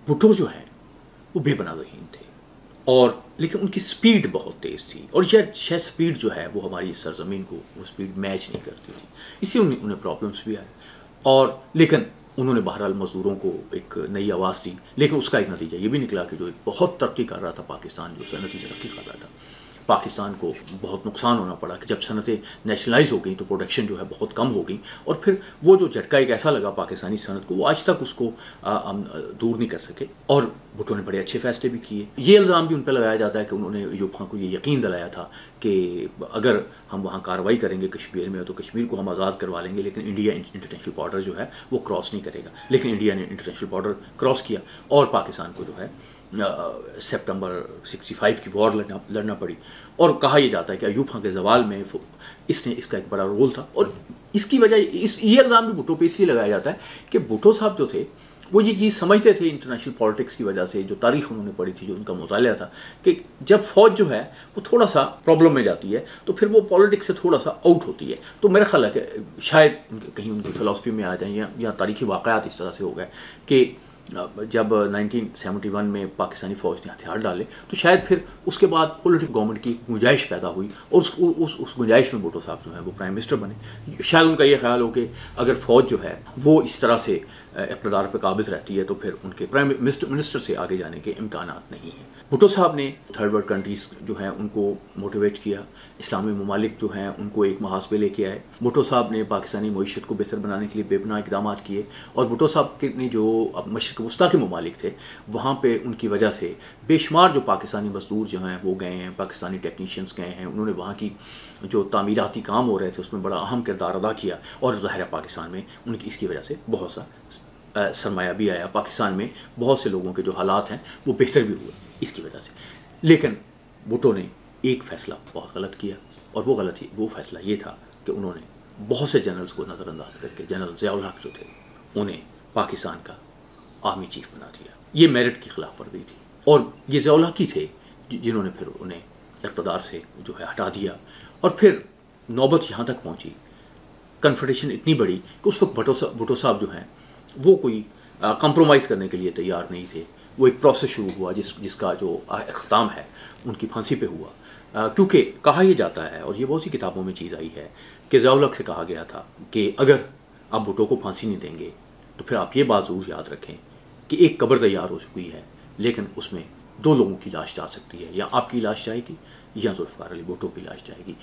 भुट्टो जो है वो बेपनाह-ज़हीन थे और लेकिन उनकी स्पीड बहुत तेज़ थी और शायद स्पीड जो है वो हमारी सरज़मीन को वो स्पीड मैच नहीं करती थी, इसलिए उन्हें प्रॉब्लम्स भी आए और लेकिन उन्होंने बहरहाल मज़दूरों को एक नई आवाज़ दी। लेकिन उसका एक नतीजा ये भी निकला कि जो एक बहुत तरक्की कर रहा था पाकिस्तान, जो सनती तरक्की कर रहा था, पाकिस्तान को बहुत नुकसान होना पड़ा कि जब सनतें नेशनलाइज हो गई तो प्रोडक्शन जो है बहुत कम हो गई और फिर वो जो झटका एक ऐसा लगा पाकिस्तानी सनत को, वो आज तक उसको दूर नहीं कर सके। और भुट्टो ने बड़े अच्छे फैसले भी किए। ये इल्ज़ाम भी उन पर लगाया जाता है कि उन्होंने अयूब खान को ये यकीन दिलाया था कि अगर हम वहाँ कार्रवाई करेंगे कश्मीर में तो कश्मीर को हम आज़ाद करवा लेंगे, लेकिन इंडिया इंटरनेशनल बॉर्डर जो है वो क्रॉस नहीं करेगा। लेकिन इंडिया ने इंटरनेशनल बॉर्डर क्रॉस किया और पाकिस्तान को जो है सितंबर 65 की वॉर लड़ना पड़ी। और कहा यह जाता है कि अयूब खान के ज़वाल में इसका एक बड़ा रोल था और इसकी वजह ये इल्ज़ाम भी भुट्टो पे इसलिए लगाया जाता है कि भुट्टो साहब जो थे वो ये चीज़ समझते थे इंटरनेशनल पॉलिटिक्स की वजह से, जो तारीख़ उन्होंने पढ़ी थी, जो उनका मुताला था कि जब फ़ौज जो है वो थोड़ा सा प्रॉब्लम में जाती है तो फिर वो पॉलिटिक्स से थोड़ा सा आउट होती है। तो मेरा ख्याल है कि शायद कहीं उनकी फ़िलासफ़ी में आ जाए या तारीख़ी वाक़यात इस तरह से हो गए कि जब 1971 में पाकिस्तानी फ़ौज ने हथियार डाले तो शायद फिर उसके बाद पॉलिटिकल गवर्नमेंट की गुंजाइश पैदा हुई और उस गुंजाइश में भुट्टो साहब जो हैं वो प्राइम मिनिस्टर बने। शायद उनका ये ख्याल हो कि अगर फ़ौज जो है वो इस तरह से इक़्तिदार पर काबिज़ रहती है तो फिर उनके प्राइम मिनिस्टर से आगे जाने के इम्कानात नहीं हैं। भुट्टो साहब ने थर्ड वर्ल्ड कंट्रीज़ जो हैं उनको मोटिवेट किया, इस्लामी ममालिक जो हैं उनको एक महाज पे लेके आए। भुट्टो साहब ने पाकिस्तानी मईशत को बेहतर बनाने के लिए बेपनाह इक़दाम किए और भुट्टो साहब ने जो मशरिक़ वस्ता के ममालिक थे वहाँ पे उनकी वजह से बेशुमार जो पाकिस्तानी मज़दूर जो हैं वो गए हैं, पाकिस्तानी टेक्नीशियंस गए हैं, उन्होंने वहाँ की जो तामीराती काम हो रहे थे उसमें बड़ा अहम किरदार अदा किया और ज़ाहिर है पाकिस्तान में उनकी इसकी वजह से बहुत सा सरमाया भी आया। पाकिस्तान में बहुत से लोगों के जो हालात हैं वो बेहतर भी हुए इसकी वजह से। लेकिन भुट्टो ने एक फ़ैसला बहुत गलत किया और वो फ़ैसला ये था कि उन्होंने बहुत से जनरल्स को नज़रअंदाज करके जनरल ज़िया-उल हक़ जो थे उन्हें पाकिस्तान का आर्मी चीफ बना दिया। ये मेरिट की खिलाफ वर्जी थी और ये ज़िया-उल हक़ ही थे जिन्होंने फिर उन्हें इक़्तिदार से जो है हटा दिया। और फिर नौबत यहाँ तक पहुँची, कन्फ्रंटेशन इतनी बड़ी कि उस वक्त भुट्टो साहब जो हैं वो कोई कंप्रोमाइज़ करने के लिए तैयार नहीं थे। वो एक प्रोसेस शुरू हुआ जिसका जो अख्ताम है उनकी फांसी पे हुआ, क्योंकि कहा यह जाता है और ये बहुत सी किताबों में चीज़ आई है कि ज़िया-उल हक़ से कहा गया था कि अगर आप भुट्टो को फांसी नहीं देंगे तो फिर आप ये बात ज़रूर याद रखें कि एक कब्र तैयार हो चुकी है लेकिन उसमें दो लोगों की लाश जा सकती है, या आपकी लाश जाएगी या ज़ुल्फ़िकार अली भुट्टो की लाश जाएगी।